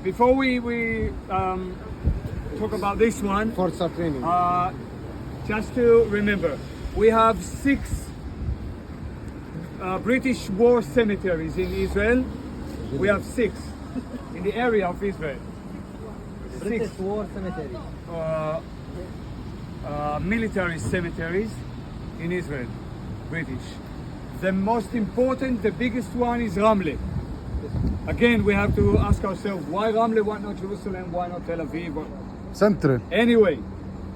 before we talk about this one, Forza training. just to remember, we have 6 British war cemeteries in Israel. We have 6 in the area of Israel. British 6 War Cemetery. military cemeteries in Israel, British. The most important, the biggest one is Ramle. Again, we have to ask ourselves, why Ramle, why not Jerusalem, why not Tel Aviv? Central. Anyway,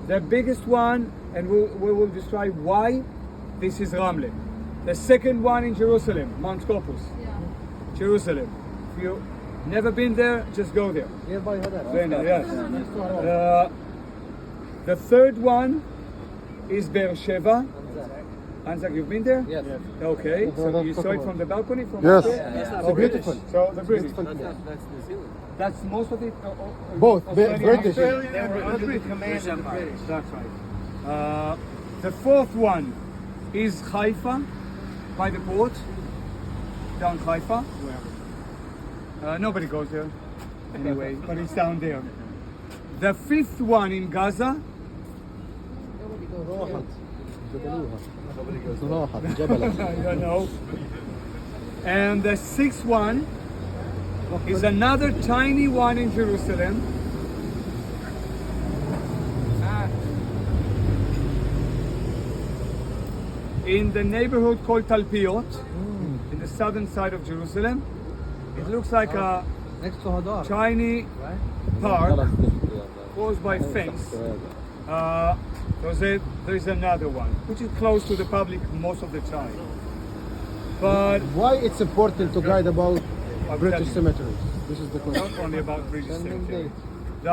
the biggest one, and we will describe why this is Ramle. The second one in Jerusalem, Mount Scopus, Jerusalem. If you've never been there, just go there. Nearby Hadar. Yes. The third one is Be'er Sheva. Anzak, you've been there? Yes. Okay, so you saw it from the balcony? From Yes. upstairs? It's Okay. beautiful. So the British. That's New Zealand. That's most of it. Both, Australian, British. Australian They and were under the British. command of the British. That's right. The fourth one is Haifa, by the port, down Haifa. Nobody goes there anyway, but it's down there. The fifth one in Gaza. راحت جبلوها راحت جبلها. I don't know. And the sixth one is another tiny one in Jerusalem. In the neighborhood called Talpiot, in the southern side of Jerusalem. It looks like a Next to Hadar. tiny Right? park closed by fence. There's another one, which is close to the public most of the time. But Why it's important to guide about I'll British tell you. cemeteries? This is the question. not only about British Send them cemetery.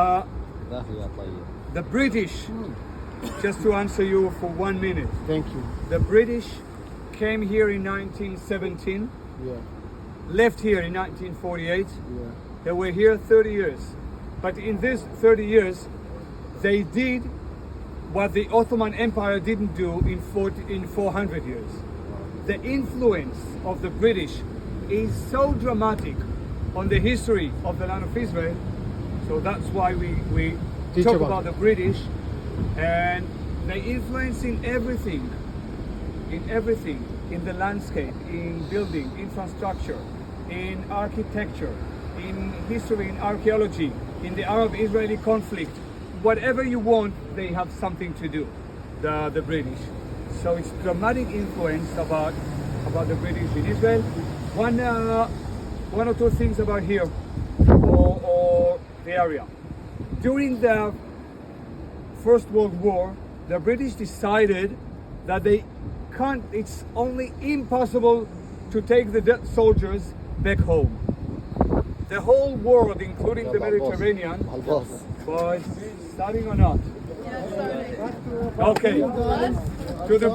dates. The British, just to answer you for 1 minute, Thank you. the British came here in 1917, Yeah, left here in 1948. yeah. They were here 30 years. But in these 30 years, they did what the Ottoman Empire didn't do in 400 years. The influence of the British is so dramatic on the history of the land of Israel. So that's why we Teach talk about about the British, and they influence in everything, in the landscape, in building, infrastructure, in architecture, in history, in archaeology, in the Arab-Israeli conflict. Whatever you want, they have something to do, the British. So it's dramatic influence about the British in Israel. One or two things about here, or the area. During the First World War, the British decided that they can't, it's only impossible to take the dead soldiers back home. The whole world, including the Mediterranean, was starting or not? Okay, to the